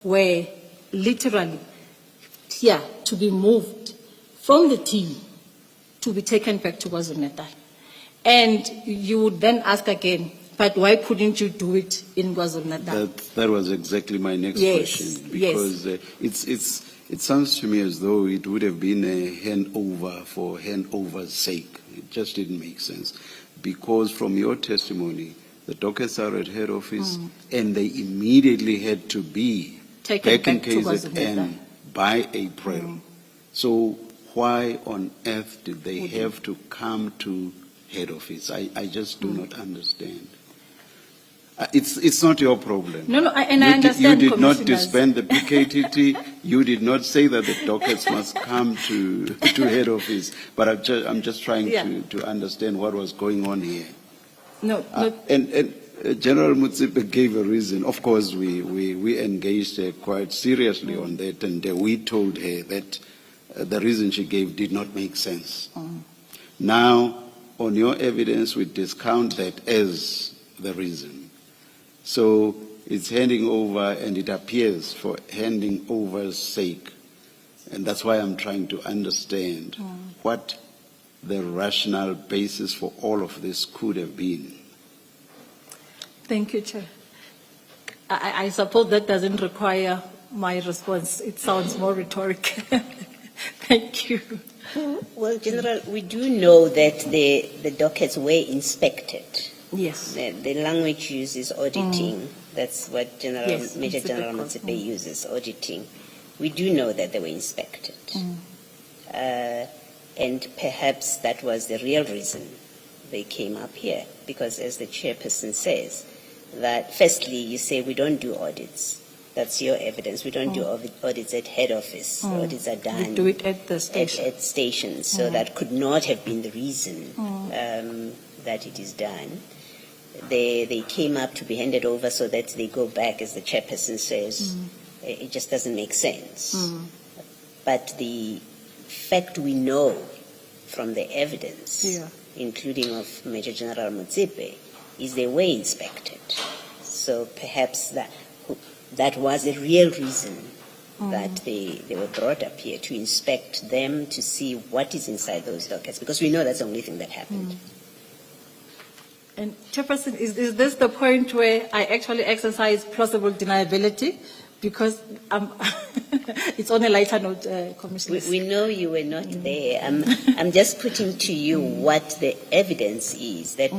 were literally here to be moved from the team to be taken back to KwaZulu-Natal. And you would then ask again, but why couldn't you do it in KwaZulu-Natal? That was exactly my next question, because it sounds to me as though it would have been a handover for handover's sake. It just didn't make sense, because from your testimony, the Dockets are at head office, and they immediately had to be Taken back in back to KZN by April. So why on earth did they have to come to head office? I just do not understand. It's not your problem. No, I understand. You did not disband the Pktt. You did not say that the Dockets must come to head office. But I'm just trying to understand what was going on here. And General Mutsipe gave a reason. Of course, we engaged her quite seriously on that, and we told her that the reason she gave did not make sense. Now, on your evidence, we discount that as the reason. So it's handing over, and it appears for handing over's sake. And that's why I'm trying to understand what the rational basis for all of this could have been. Thank you, Chair. I suppose that doesn't require my response. It sounds more rhetoric. Thank you. Well, General, we do know that the dockets were inspected. Yes. The language used is auditing. That's what Major General Mutsipe uses, auditing. We do know that they were inspected. And perhaps that was the real reason they came up here, because as the chairperson says, that firstly you say we don't do audits. That's your evidence. We don't do audits at head office. Audits are done. We do it at the station. At stations. So that could not have been the reason that it is done. They came up to be handed over so that they go back, as the chairperson says. It just doesn't make sense. But the fact we know from the evidence, including of Major General Mutsipe, is they were inspected. So perhaps that was the real reason that they were brought up here, to inspect them, to see what is inside those dockets, because we know that's the only thing that happened. And Chairperson, is this the point where I actually exercise plausible deniability? Because it's on a lighter note, Commissioner. We know you were not there. I'm just putting to you what the evidence is, that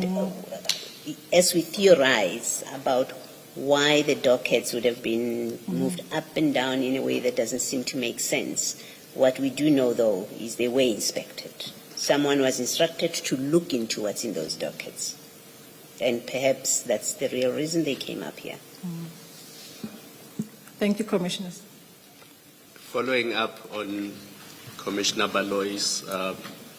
as we theorize about why the dockets would have been moved up and down in a way that doesn't seem to make sense. What we do know, though, is they were inspected. Someone was instructed to look into what's in those dockets. And perhaps that's the real reason they came up here. Thank you, Commissioners. Following up on Commissioner Baloy's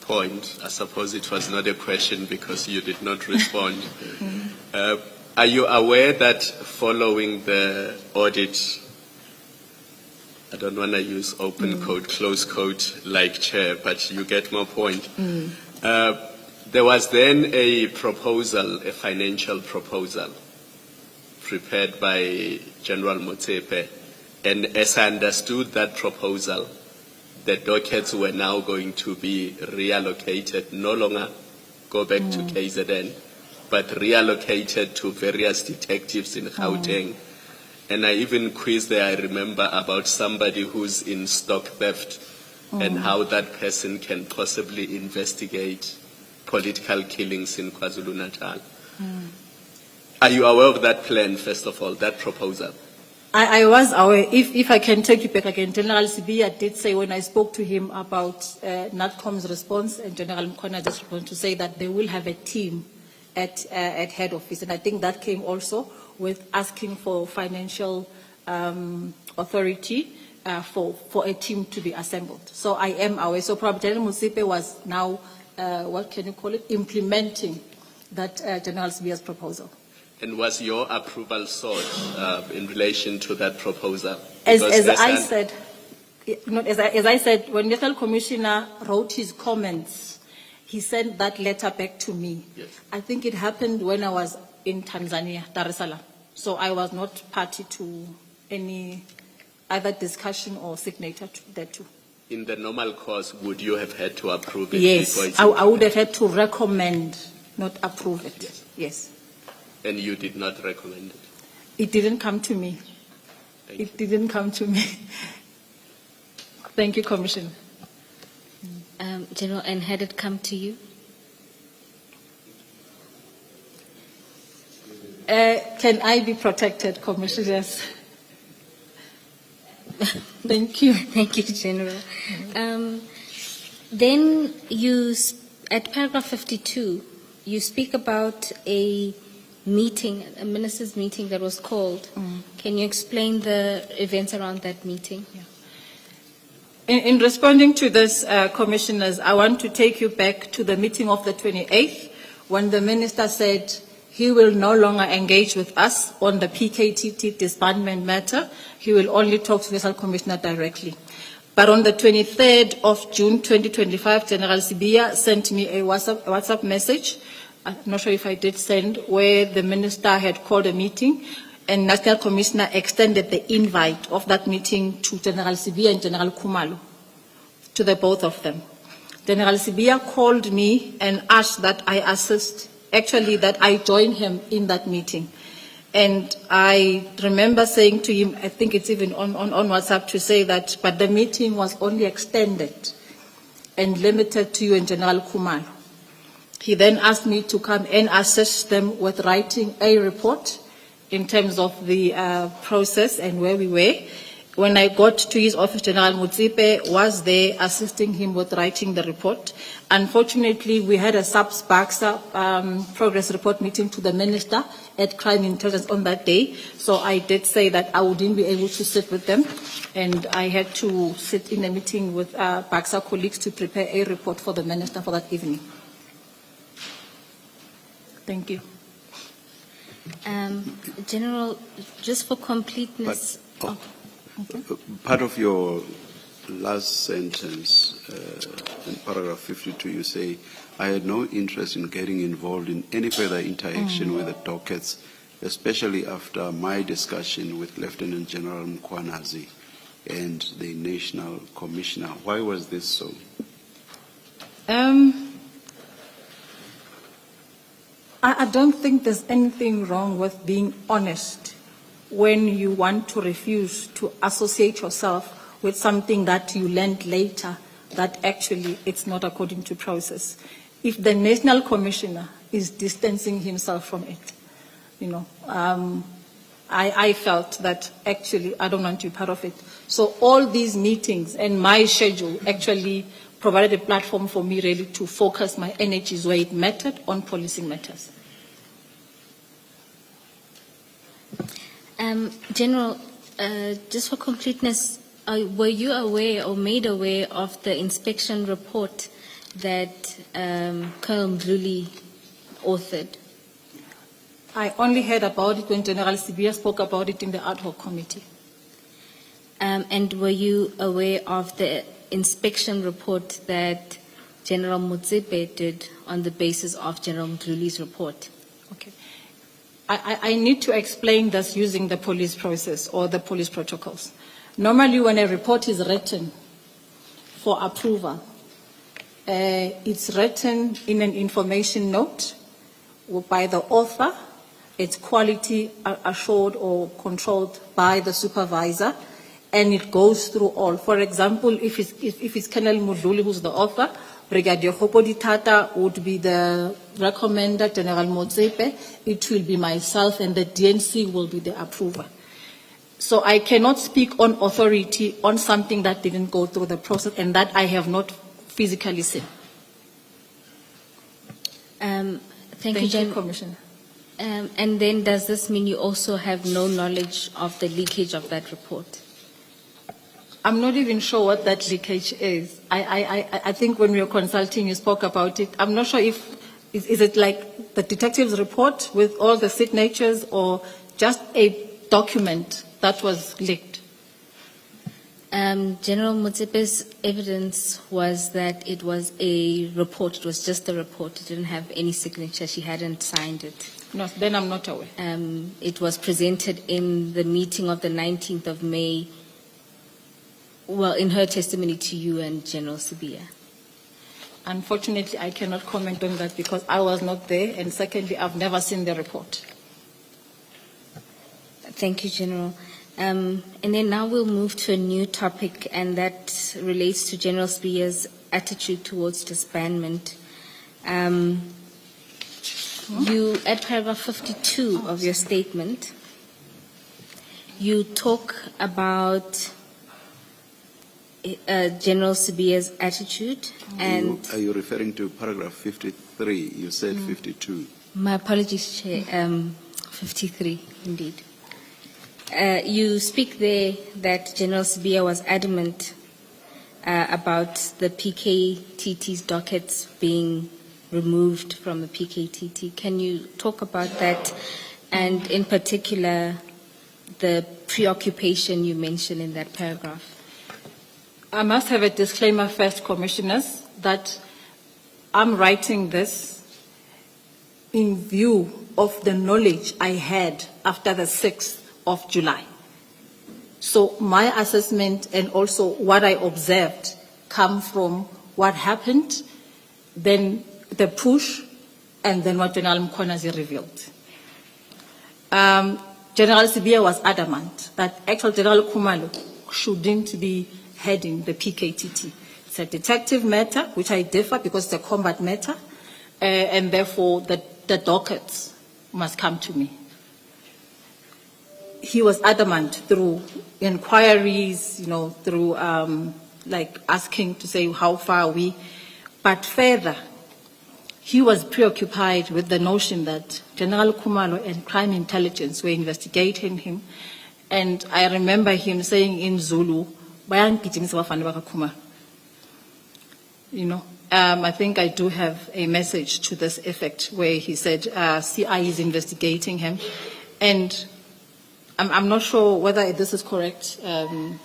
point, I suppose it was not a question because you did not respond. Are you aware that following the audit, I don't want to use open quote, close quote like chair, but you get my point. There was then a proposal, a financial proposal, prepared by General Mutsipe, and as I understood that proposal, the dockets were now going to be reallocated, no longer go back to KZN, but reallocated to various detectives in Gauteng. And I even quizzed there, I remember, about somebody who's in stock theft and how that person can possibly investigate political killings in KwaZulu-Natal. Are you aware of that plan, first of all, that proposal? I was aware. If I can take you back again, General Sibiya did say when I spoke to him about NATCOM's response, and General Mkhona just responded to say that they will have a team at head office. And I think that came also with asking for financial authority for a team to be assembled. So I am aware. So probably General Mutsipe was now, what can you call it, implementing that General Sibiya's proposal. And was your approval sought in relation to that proposal? As I said, when the National Commissioner wrote his comments, he sent that letter back to me. Yes. I think it happened when I was in Tanzania, Dar es Salaam. So I was not party to any either discussion or signature to that too. In the normal course, would you have had to approve it? Yes, before it's I would have had to recommend, not approve it. Yes. Yes. And you did not recommend it? It didn't come to me. Thank you. It didn't come to me. Thank you, Commissioner. General, and had it come to you? Can I be protected, Commissioners? Thank you. Thank you, General. Then at paragraph 52, you speak about a meeting, a minister's meeting that was called. Can you explain the events around that meeting? Yeah. In responding to this, Commissioners, I want to take you back to the meeting of the 28th when the Minister said he will no longer engage with us on the Pktt disbandment matter. He will only talk to the National Commissioner directly. But on the 23rd of June 2025, General Sibia sent me a WhatsApp message, I'm not sure if I did send, where the Minister had called a meeting and National Commissioner extended the invite of that meeting to General Sibia and General Kumalo, to the both of them. General Sibia called me and asked that I assist, actually that I join him in that meeting. And I remember saying to him, I think it's even on WhatsApp, to say that, but the meeting was only extended and limited to you and General Kumalo. He then asked me to come and assist them with writing a report in terms of the process and where we were. When I got to his office, General Mutsipe was there assisting him with writing the report. Unfortunately, we had a sub-BAXA progress report meeting to the Minister at Crime Intelligence on that day. So I did say that I wouldn't be able to sit with them, and I had to sit in a meeting with BAXA colleagues to prepare a report for the Minister for that evening. Thank you. General, just for completeness. Part of your last sentence in paragraph 52, you say, I had no interest in getting involved in any further interaction with the Dockets, especially after my discussion with Lieutenant General Mkwanazi and the National Commissioner. Why was this so? I don't think there's anything wrong with being honest when you want to refuse to associate yourself with something that you learned later that actually it's not according to process. If the National Commissioner is distancing himself from it, I felt that actually I don't want to be part of it. So all these meetings and my schedule actually provided a platform for me really to focus my energies where it mattered on policing matters. General, just for completeness, were you aware or made aware of the inspection report that Colonel Mdluli authored? I only heard about it when General Sibia spoke about it in the ad hoc committee. And were you aware of the inspection report that General Mutsipe did on the basis of General Mdluli's report? Okay. I need to explain this using the police process or the police protocols. Normally, when a report is written for approval, it's written in an information note by the author. It's quality assured or controlled by the supervisor, and it goes through all. For example, if it's Colonel Mdluli who's the author, Brigadier Hopoditata would be the recommender, General Motsepe, it will be myself, and the DNC will be the approver. So I cannot speak on authority on something that didn't go through the process and that I have not physically seen. Thank you, Commissioner. And then does this mean you also have no knowledge of the leakage of that report? I'm not even sure what that leakage is. I think when we were consulting, you spoke about it. I'm not sure if, is it like the detective's report with all the signatures or just a document that was leaked? General Mutsepe's evidence was that it was a report. It was just a report. It didn't have any signature. She hadn't signed it. No, then I'm not aware. It was presented in the meeting of the 19th of May well, in her testimony to you and General Sibia? Unfortunately, I cannot comment on that because I was not there, and secondly, I've never seen the report. Thank you, General. And then now we'll move to a new topic, and that relates to General Spia's attitude towards disbandment. You, at paragraph 52 of your statement, you talk about General Sibia's attitude, and Are you referring to paragraph 53? You said 52. my apologies, Chair, 53 indeed. You speak there that General Sibia was adamant about the Pktt's dockets being removed from the Pktt. Can you talk about that, and in particular the preoccupation you mentioned in that paragraph? I must have a disclaimer first, Commissioners, that I'm writing this in view of the knowledge I had after the 6th of July. So my assessment and also what I observed come from what happened, then the push, and then what General Mkhwanazi revealed. General Sibia was adamant that actual General Khumalo shouldn't be heading the Pktt. It's a detective matter, which I differ because it's a combat matter, and therefore the dockets must come to me. He was adamant through inquiries, through like asking to say how far are we, but further, he was preoccupied with the notion that General Khumalo and crime intelligence were investigating him, and I remember him saying in Zulu, I think I do have a message to this effect where he said CI is investigating him, and I'm not sure whether this is correct,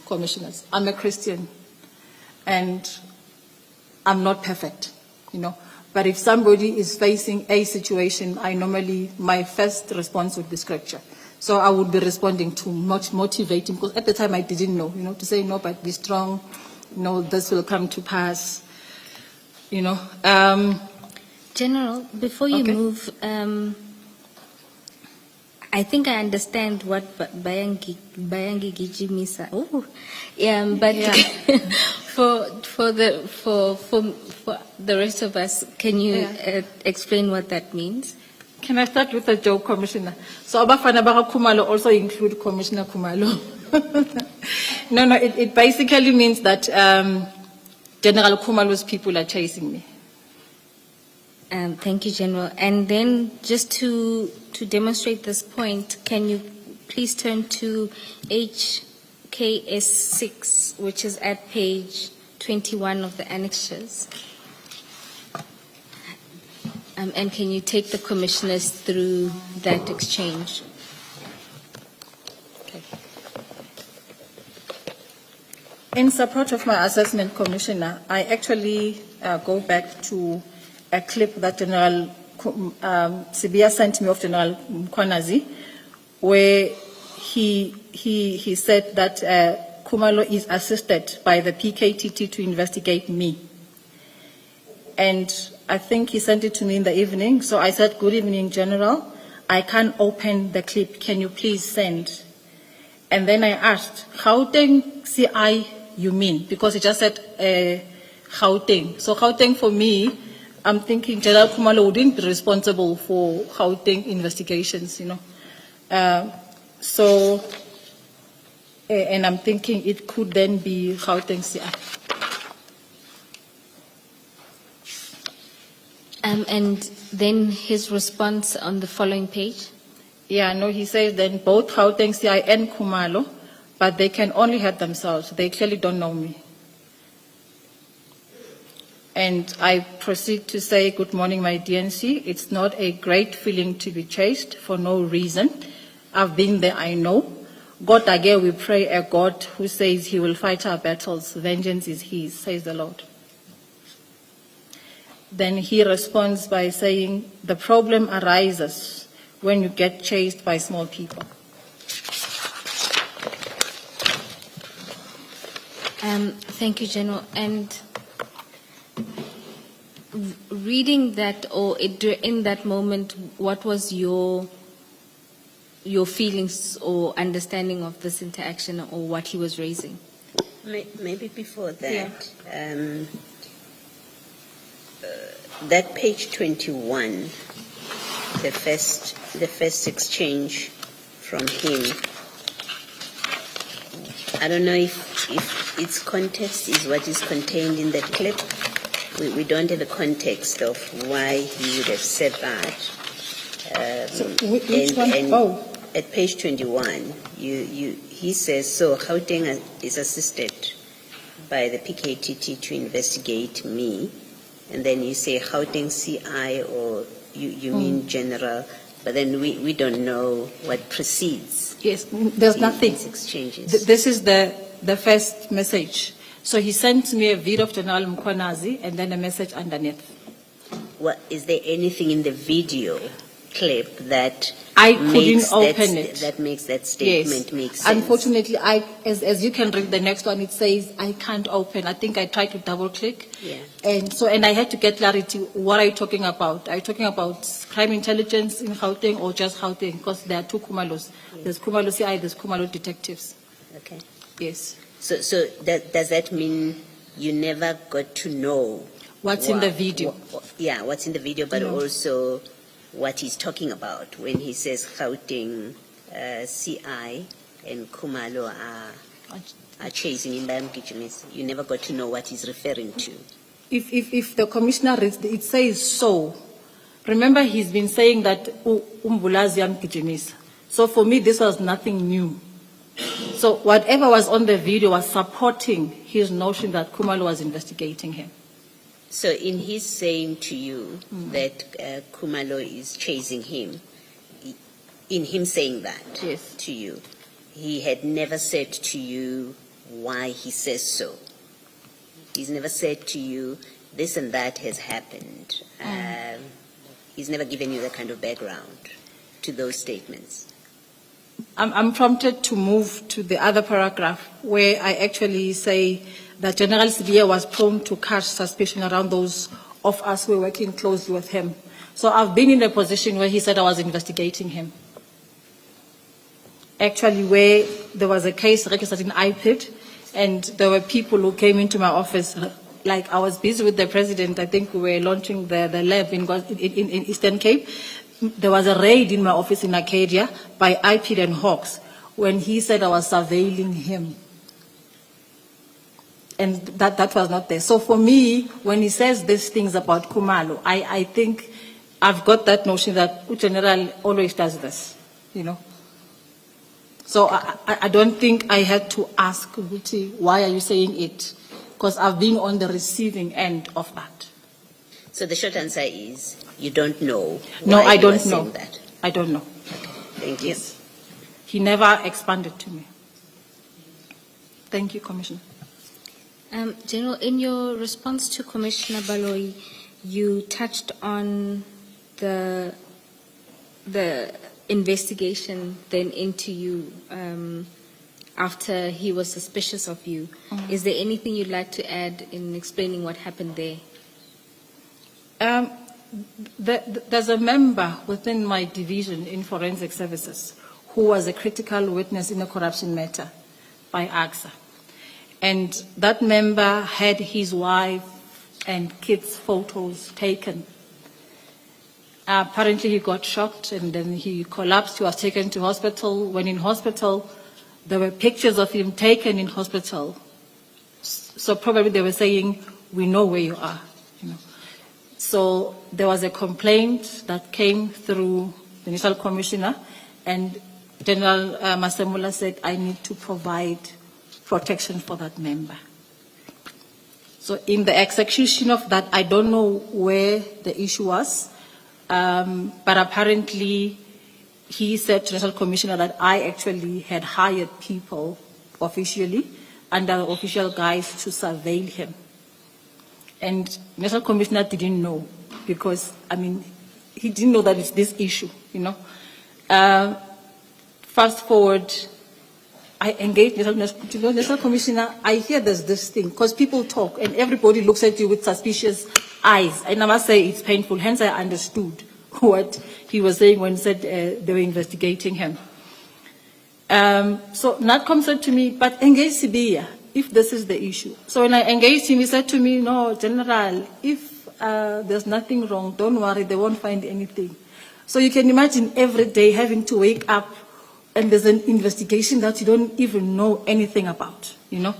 Commissioners. I'm a Christian, and I'm not perfect, But if somebody is facing a situation, my first response would be scripture. So I would be responding to much motivating, because at the time I didn't know, to say no, but be strong, this will come to pass, General, before you Okay. move, I think I understand what Bayangi Gijimisa. Oh, but Yeah. for the rest of us, can you explain what that means? Can I start with a joke, Commissioner? So Abafana Baka Khumalo also include Commissioner Khumalo. No, it basically means that General Khumalo's people are chasing me. Thank you, General. And then just to demonstrate this point, can you please turn to HKS6, which is at page 21 of the annexures? And can you take the commissioners through that exchange? Okay. In support of my assessment, Commissioner, I actually go back to a clip that General Sibia sent me of General Mkhwanazi, where he said that Khumalo is assisted by the Pktt to investigate me. And I think he sent it to me in the evening. So I said, good evening, General. I can't open the clip. Can you please send? And then I asked, Gauteng CI you mean? Because he just said Gauteng. So Gauteng for me, I'm thinking General Khumalo wouldn't be responsible for Gauteng investigations, and I'm thinking it could then be Gauteng CI. And then his response on the following page? Yeah, no, he says then both Gauteng CI and Khumalo, but they can only help themselves. They clearly don't know me. And I proceed to say, good morning, my DNC. It's not a great feeling to be chased for no reason. I've been there, I know. God again, we pray a God who says he will fight our battles. Vengeance is his, says the Lord. Then he responds by saying, the problem arises when you get chased by small people. Thank you, General. And reading that, or in that moment, what was your feelings or understanding of this interaction or what he was raising? Maybe before that, that page 21, the first exchange from him, I don't know if its context is what is contained in that clip. We don't have a context of why he would have said that. So which one? At page 21, he says, so Gauteng is assisted by the Pktt to investigate me. And then you say Gauteng CI, or you mean general, but then we don't know what precedes. Yes, there's nothing. These exchanges. This is the first message. So he sent me a video of General Mkhwanazi and then a message underneath. What, is there anything in the video clip that I couldn't open it. That makes that statement make sense? Unfortunately, as you can read the next one, it says I can't open. I think I tried to double click. Yeah. And I had to get clarity. What are you talking about? Are you talking about crime intelligence in Gauteng or just Gauteng? Because there are two Kumalos. Yeah. There's Kumalo CI, there's Kumalo detectives. Okay. Yes. So does that mean you never got to know What's in the video? What's in the video, but No. also what he's talking about when he says Gauteng CI and Kumalo are chasing him. You never got to know what he's referring to. If the commissioner reads, it says so. Remember, he's been saying that Umbulazi amgijimisa. So for me, this was nothing new. So whatever was on the video was supporting his notion that Kumalo was investigating him. So in his saying to you that Kumalo is chasing him, in him saying that Yes. to you, he had never said to you why he says so. He's never said to you this and that has happened. He's never given you that kind of background to those statements. I'm prompted to move to the other paragraph where I actually say that General Sibiya was prone to cast suspicion around those of us who were working closely with him. So I've been in a position where he said I was investigating him. Actually, where there was a case registered in IPID, and there were people who came into my office, like I was busy with the president. I think we were launching the lab in Eastern Cape. There was a raid in my office in Arcadia by IPID and Hawks when he said I was surveilling him. And that was not there. So for me, when he says these things about Kumalo, I think I've got that notion that General always does this, you know. So I don't think I had to ask Guti, why are you saying it? Because I've been on the receiving end of that. So the short answer is you don't know. No, why I he don't was know. saying that. I don't know. Thank you. Yes. He never expanded to me. Thank you, Commissioner. General, in your response to Commissioner Baloyi, you touched on the investigation then into you after he was suspicious of you. Is there anything you'd like to add in explaining what happened there? There's a member within my division in forensic services who was a critical witness in a corruption matter by AXA. And that member had his wife and kids' photos taken. Apparently he got shocked and then he collapsed. He was taken to hospital. When in hospital, there were pictures of him taken in hospital. So probably they were saying, we know where you are. You know. So there was a complaint that came through the initial commissioner, and General Masemula said, I need to provide protection for that member. So in the execution of that, I don't know where the issue was, but apparently he said to the National Commissioner that I actually had hired people officially under the official guise to surveil him. And National Commissioner didn't know because, I mean, he didn't know that it's this issue, you know. Fast forward, I engage National Commissioner, I hear there's this thing, because people talk and everybody looks at you with suspicious eyes. And I must say it's painful. Hence, I understood what he was saying when he said they were investigating him. So NATCOM said to me, but engage Sibia if this is the issue. So when I engaged him, he said to me, no, General, if there's nothing wrong, don't worry, they won't find anything. So you can imagine every day having to wake up and there's an investigation that you don't even know anything about, you know.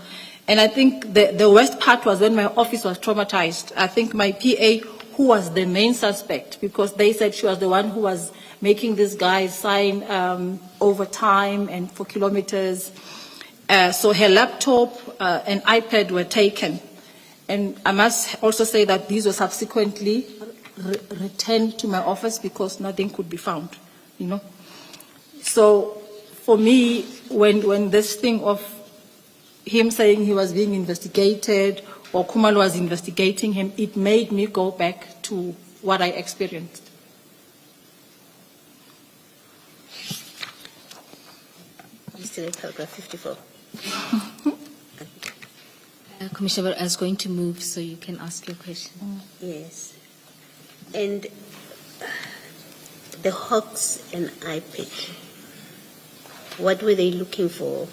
And I think the worst part was when my office was traumatized. I think my PA, who was the main suspect, because they said she was the one who was making these guys sign overtime and for kilometers. So her laptop and iPad were taken. And I must also say that these were subsequently returned to my office because nothing could be found, you know. So for me, when this thing of him saying he was being investigated or Kumal was investigating him, it made me go back to what I experienced. You still in paragraph 54. Commissioner, I was going to move so you can ask your question. Yes. And the Hawks and IPIC, what were they looking for?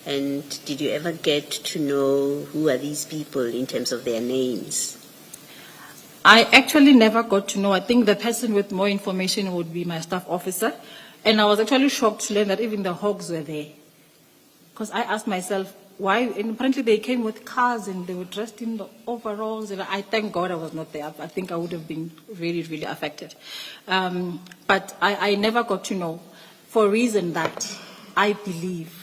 And did you ever get to know who are these people in terms of their names? I actually never got to know. I think the person with more information would be my staff officer. And I was actually shocked to learn that even the Hawks were there. Because I asked myself, why? And apparently they came with cars and they were dressed in the overalls. And I thank God I was not there. I think I would have been really, really affected. But I never got to know, for a reason that I believe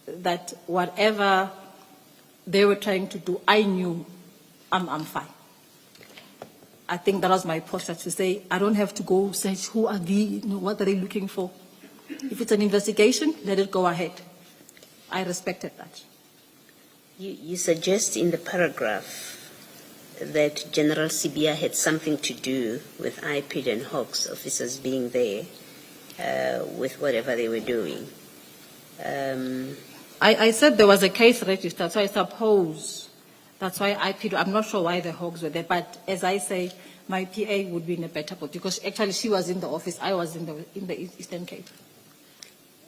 that whatever they were trying to do, I knew I'm fine. I think that was my posture, to say, I don't have to go search who are what are they looking for. If it's an investigation, let it go ahead. I respected that. You suggest in the paragraph that General Sibia had something to do with IPID and Hawks officers being there with whatever they were doing. I said there was a case registered, so I suppose that's why I'm not sure why the Hawks were there, but as I say, my PA would be in a better place because actually she was in the office, I was in the Eastern Cape.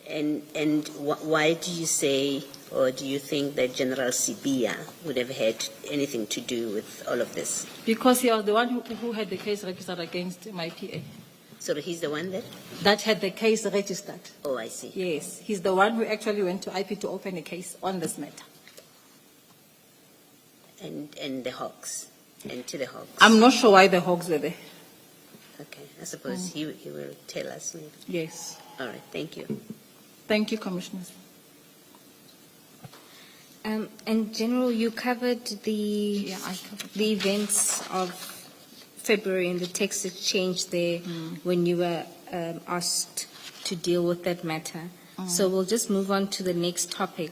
And why do you say, or do you think that General Sibia would have had anything to do with all of this? Because he was the one who had the case registered against my PA. So he's the one that had the case registered. Oh, I see. Yes, he's the one who actually went to IP to open a case on this matter. And the Hawks, and to the Hawks. I'm not sure why the Hawks were there. Okay, I suppose he will tell us later. Yes. All right, thank you. Thank you, Commissioners. And General, you covered the events of February and the text exchange there when you were asked to deal with that matter. So we'll just move on to the next topic,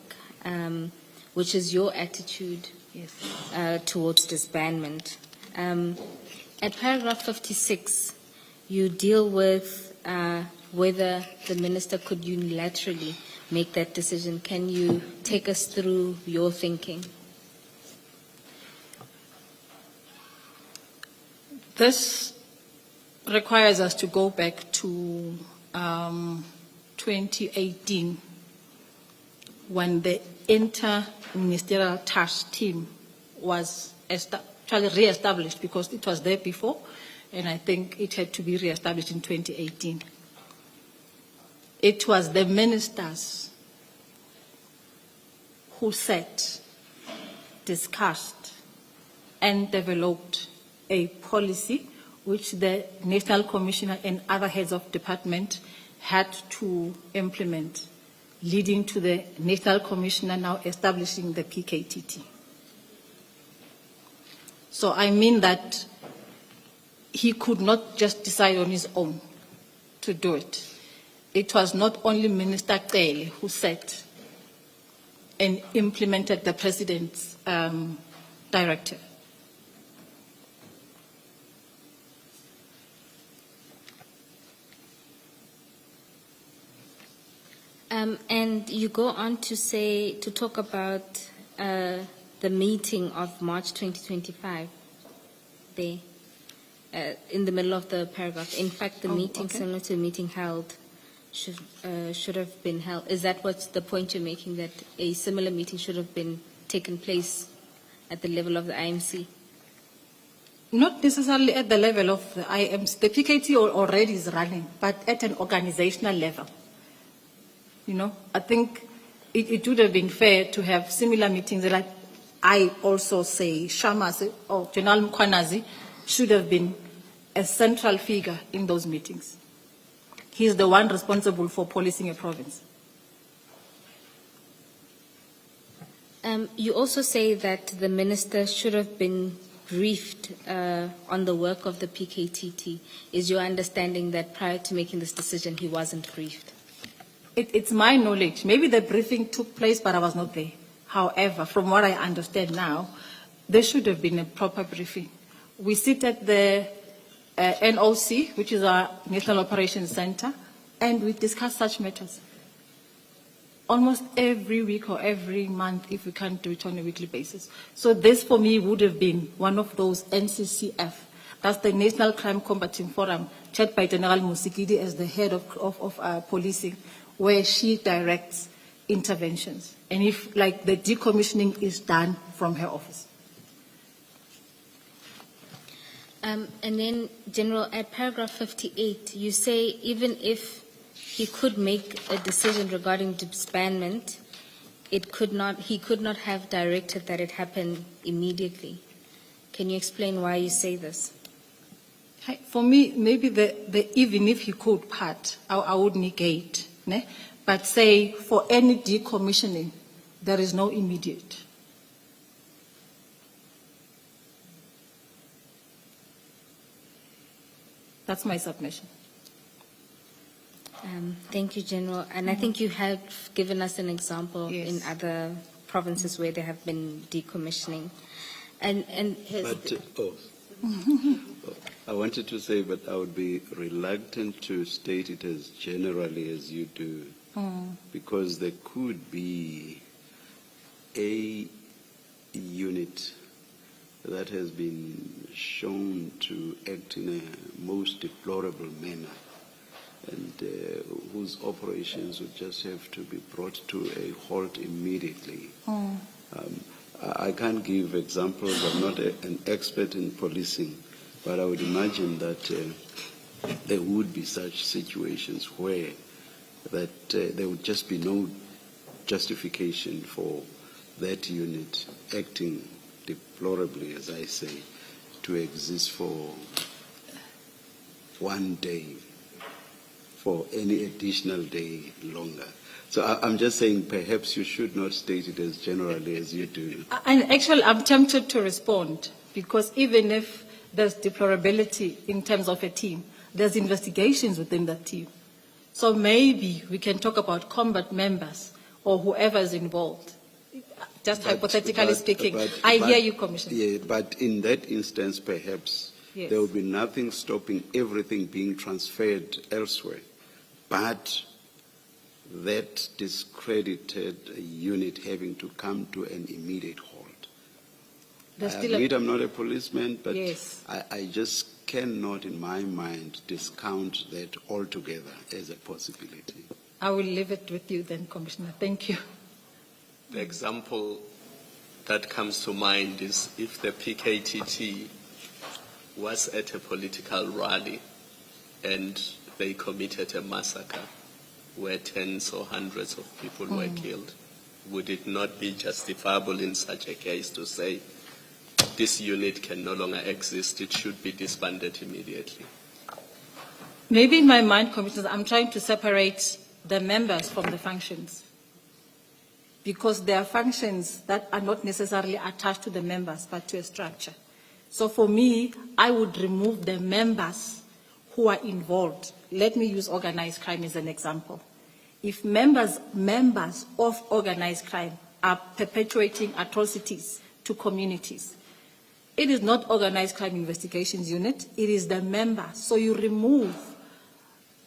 which is your attitude towards disbandment. At paragraph 56, you deal with whether the minister could unilaterally make that decision. Can you take us through your thinking? This requires us to go back to 2018 when the inter-ministerial task team was actually re-established because it was there before, and I think it had to be re-established in 2018. It was the ministers who sat, discussed, and developed a policy which the National Commissioner and other heads of department had to implement, leading to the National Commissioner now establishing the Pktt. So I mean that he could not just decide on his own to do it. It was not only Minister Kele who sat and implemented the President's directive. And you go on to talk about the meeting of March 2025 there, in the middle of the paragraph. In fact, the meeting, okay. similar to the meeting held, should have been held. Is that what's the point you're making, that a similar meeting should have been taken place at the level of the IMC? Not necessarily at the level of the IMC. The Pktt already is running, but at an organizational level. You know, I think it would have been fair to have similar meetings. Like I also say, Shamas or General Mkwanazi should have been a central figure in those meetings. He is the one responsible for policing a province. You also say that the minister should have been briefed on the work of the Pktt. Is your understanding that prior to making this decision, he wasn't briefed? It's my knowledge. Maybe the briefing took place, but I was not there. However, from what I understand now, there should have been a proper briefing. We sit at the NOC, which is our National Operations Center, and we discuss such matters almost every week or every month if we can't do it on a weekly basis. So this for me would have been one of those NCCF. That's the National Crime Combating Forum, chaired by General Musikidi as the head of policing, where she directs interventions. And if, like, the decommissioning is done from her office. And then, General, at paragraph 58, you say even if he could make a decision regarding disbandment, he could not have directed that it happen immediately. Can you explain why you say this? For me, maybe the even if he could part, I would negate. Ne? But say for any decommissioning, there is no immediate. That's my submission. Thank you, General. And I think you have given us an example in other provinces where there have been decommissioning. I wanted to say, but I would be reluctant to state it as generally as you do, because there could be a unit that has been shown to act in a most deplorable manner, and whose operations would just have to be brought to a halt immediately. I can't give examples. I'm not an expert in policing, but I would imagine that there would be such situations where that there would just be no justification for that unit acting deplorably, as I say, to exist for one day, for any additional day longer. So I'm just saying perhaps you should not state it as generally as you do. And actually, I'm tempted to respond, because even if there's deplorability in terms of a team, there's investigations within that team. So maybe we can talk about combat members or whoever is involved. Just hypothetically speaking. I hear you, Commissioner. Yeah, but in that instance, perhaps there will be nothing stopping everything being transferred elsewhere. But that discredited unit having to come to an immediate halt. I admit I'm not a policeman, but I just cannot, in my mind, discount that altogether as a possibility. I will leave it with you then, Commissioner. Thank you. The example that comes to mind is if the Pktt was at a political rally and they committed a massacre where tens or hundreds of people were killed, would it not be justifiable in such a case to say this unit can no longer exist, it should be disbanded immediately? Maybe in my mind, Commissioner, I'm trying to separate the members from the functions, because there are functions that are not necessarily attached to the members but to a structure. So for me, I would remove the members who are involved. Let me use organized crime as an example. If members of organized crime are perpetuating atrocities to communities, it is not organized crime investigations unit, it is the member. So you remove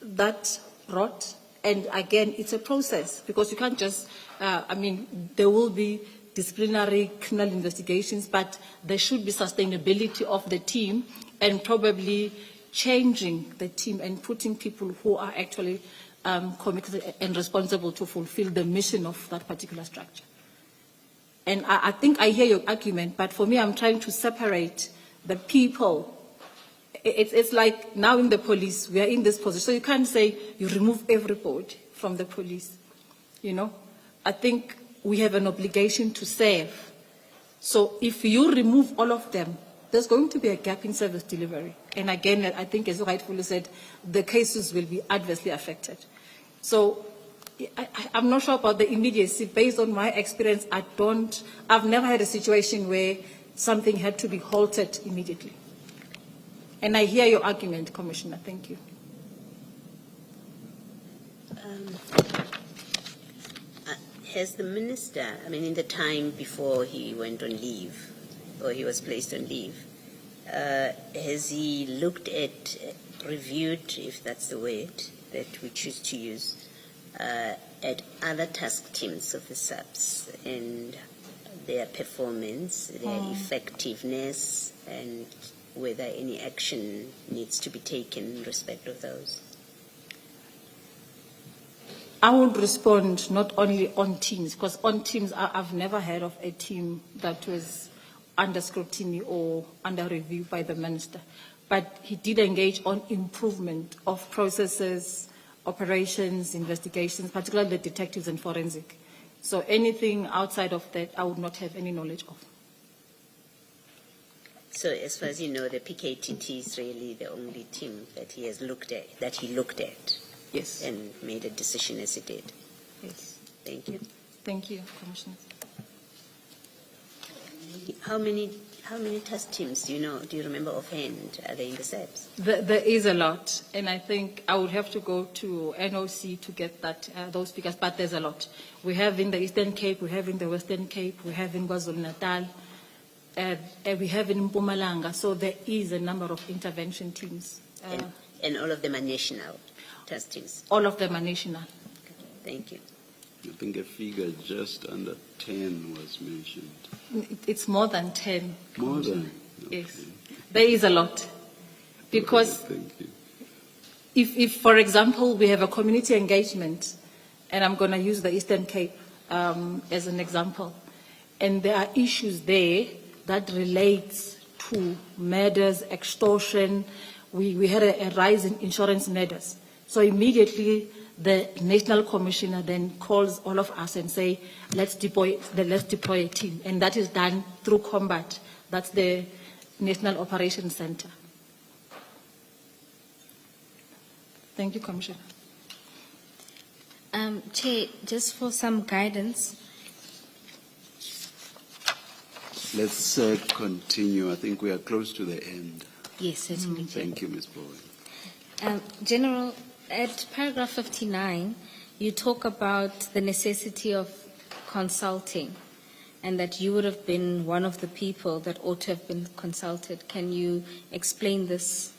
that rot And again, it's a process because you can't just, there will be disciplinary criminal investigations, but there should be sustainability of the team and probably changing the team and putting people who are actually committed and responsible to fulfill the mission of that particular structure. And I think I hear your argument, but for me, I'm trying to separate the people. It's like now in the police, we are in this position. So you can't say you remove everybody from the police. You know, I think we have an obligation to serve. So if you remove all of them, there's going to be a gap in service delivery. And again, I think as you rightfully said, the cases will be adversely affected. So I'm not sure about the immediacy. Based on my experience, I've never had a situation where something had to be halted immediately. And I hear your argument, Commissioner. Thank you. Has the minister, in the time before he went on leave, or he was placed on leave, has he looked at, reviewed, if that's the word that we choose to use, at other task teams of the SAPS and their performance, their effectiveness, and whether any action needs to be taken in respect of those? I would respond not only on teams, because on teams, I've never heard of a team that was under scrutiny or under review by the minister. But he did engage on improvement of processes, operations, investigations, particularly the detectives and forensic. So anything outside of that, I would not have any knowledge of. So as far as you know, the Pktt is really the only team that he has looked at, that he looked at. Yes. And made a decision as he did. Yes. Thank you. Thank you, Commissioner. How many task teams do you remember offhand? Are they in the SAPS? There is a lot, and I think I would have to go to NOC to get that those figures, but there's a lot. We have in the Eastern Cape, we have in the Western Cape, we have in KwaZulu-Natal, we have in Mpumalanga, so there is a number of intervention teams. And all of them are national task teams? All of them are national. Okay. Thank you. I think a figure just under 10 was mentioned. It's more than 10. More than? Okay. Yes. There is a lot. Because okay, thank you. if, for example, we have a community engagement, and I'm going to use the Eastern Cape as an example, and there are issues there that relate to murders, extortion. We had a rise in insurance murders. So immediately, the National Commissioner then calls all of us and say, let's deploy a team. And that is done through combat. That's the National Operations Center. Thank you, Commissioner. Chair, just for some guidance. Let's continue. I think we are close to the end. Yes, certainly. Thank you, Ms. Bowen. General, at paragraph 59, you talk about the necessity of consulting and that you would have been one of the people that ought to have been consulted. Can you explain this?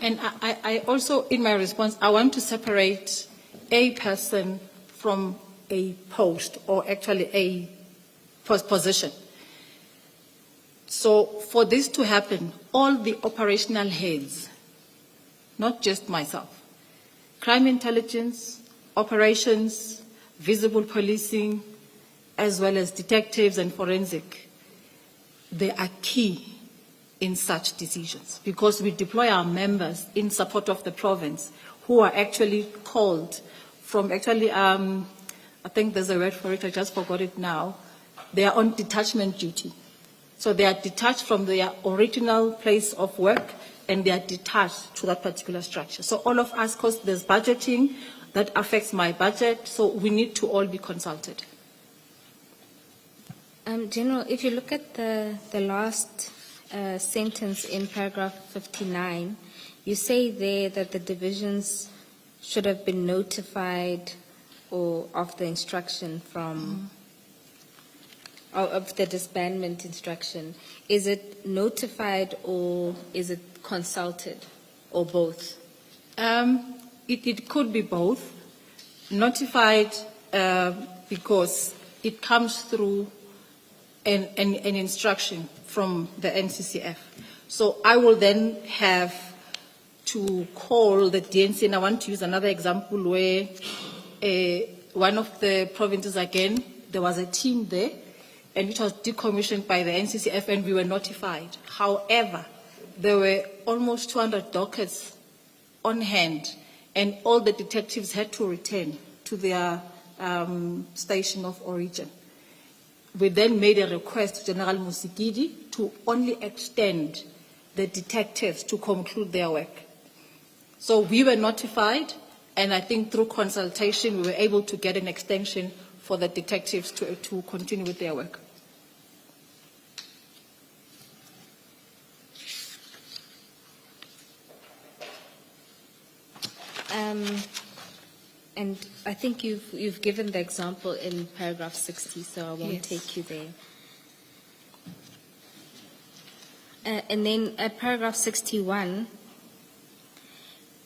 And I also, in my response, I want to separate a person from a post or actually a position. So for this to happen, all the operational heads, not just myself, crime intelligence, operations, visible policing, as well as detectives and forensic, they are key in such decisions because we deploy our members in support of the province who are actually called from actually, I think there's a word for it, I just forgot it now. They are on detachment duty. So they are detached from their original place of work and they are detached to that particular structure. So all of us, because there's budgeting that affects my budget, so we need to all be consulted. General, if you look at the last sentence in paragraph 59, you say there that the divisions should have been notified or of the instruction from, or of the disbandment instruction. Is it notified or is it consulted or both? it could be both. Notified because it comes through an instruction from the NCCF. So I will then have to call the DNC, and I want to use another example where one of the provinces, again, there was a team there, and it was decommissioned by the NCCF, and we were notified. However, there were almost 200 dockets on hand, and all the detectives had to return to their station of origin. We then made a request to General Musigidi to only extend the detectives to conclude their work. So we were notified, and I think through consultation we were able to get an extension for the detectives to continue with their work. And I think you've given the example in paragraph 60, so I won't take you there. And then at paragraph 61,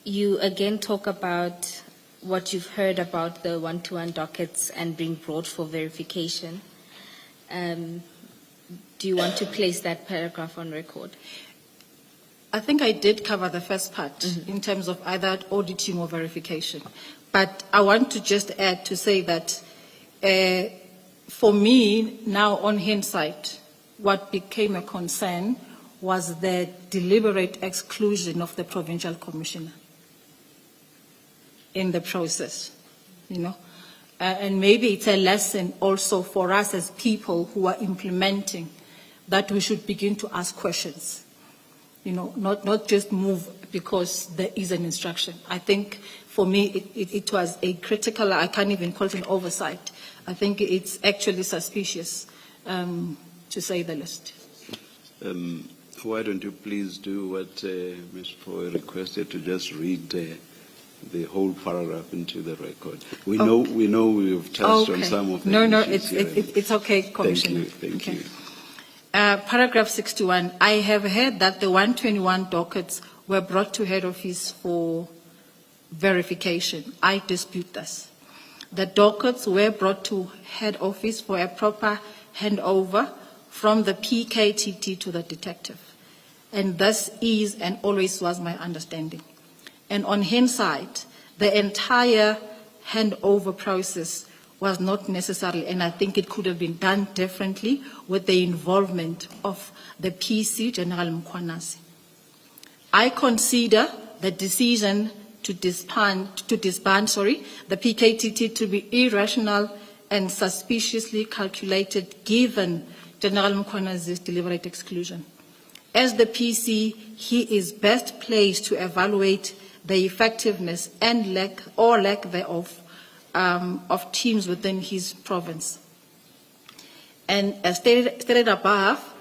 you again talk about what you've heard about the one-to-one dockets and being brought for verification. Do you want to place that paragraph on record? I think I did cover the first part in terms of either auditing or verification. But I want to just add to say that for me, now on hindsight, what became a concern was the deliberate exclusion of the provincial commissioner in the process, you know. And maybe it's a lesson also for us as people who are implementing that we should begin to ask questions, you know, not just move because there is an instruction. I think for me it was a critical, I can't even call it an oversight. I think it's actually suspicious, to say the least. Why don't you please do what Ms. Foy requested, to just read the whole paragraph into the record. We know we've touched on some of the issues. It's okay, Commissioner. Thank you. Paragraph 61, I have heard that the 121 dockets were brought to head office for verification. I dispute this. The dockets were brought to head office for a proper handover from the Pktt to the detective. And this is and always was my understanding. And on hindsight, the entire handover process was not necessary, and I think it could have been done differently with the involvement of the PC, General Mkhwanazi. I consider the decision to disband the Pktt to be irrational and suspiciously calculated, given General Mkhwanazi's deliberate exclusion. As the PC, he is best placed to evaluate the effectiveness and lack thereof of teams within his province. And as stated above,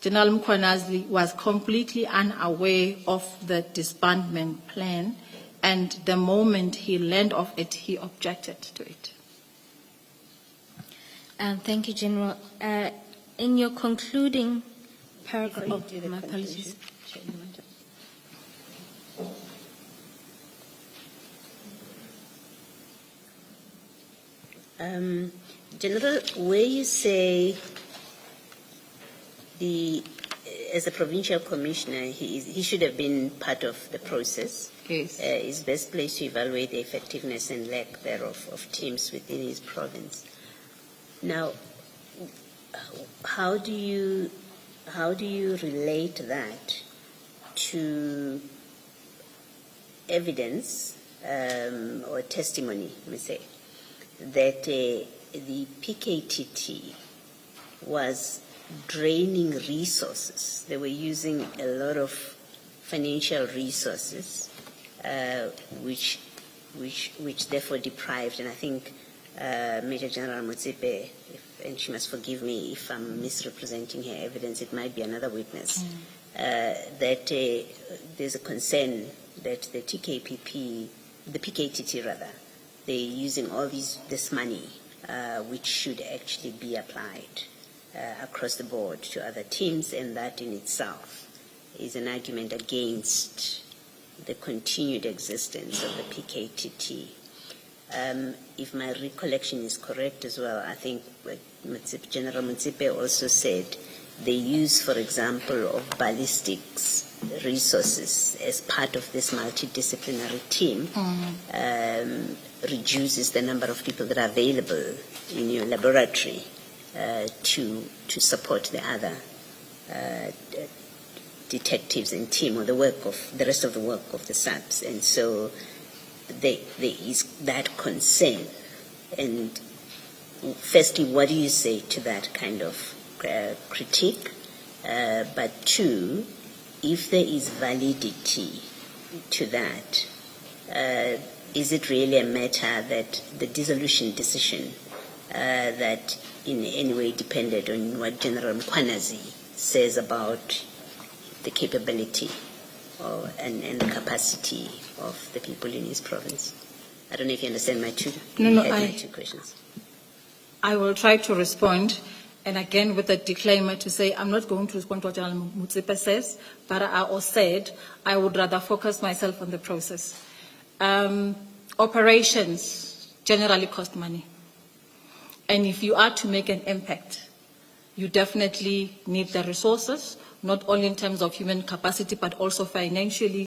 General Mkhwanazi was completely unaware of the disbandment plan, and the moment he learned of it, he objected to it. Thank you, General. In your concluding paragraph, my apologies. General, where you say as a provincial commissioner, he should have been part of the process. Yes. Is best placed to evaluate the effectiveness and lack thereof of teams within his province. Now, how do you relate that to evidence or testimony, let me say, that the Pktt was draining resources? They were using a lot of financial resources, which therefore deprived, and I think Major General Motsepe, and she must forgive me if I'm misrepresenting her evidence, it might be another witness, that there's a concern that the Pktt rather, they're using all this money, which should actually be applied across the board to other teams, and that in itself is an argument against the continued existence of the Pktt. If my recollection is correct as well, I think General Mutsipe also said the use, for example, of ballistics resources as part of this multidisciplinary team reduces the number of people that are available in your laboratory to support the other detectives and team, or the rest of the work of the SAPs. And so there is that concern. And firstly, what do you say to that kind of critique? But two, if there is validity to that, is it really a matter that the dissolution decision that in any way depended on what General Mkwanazi says about the capability and the capacity of the people in his province? I don't know if you understand my two questions. I will try to respond, and again with a disclaimer to say I'm not going to respond to what General Mutsipe says, but I said I would rather focus myself on the process. Operations generally cost money, and if you are to make an impact, you definitely need the resources, not only in terms of human capacity, but also financially.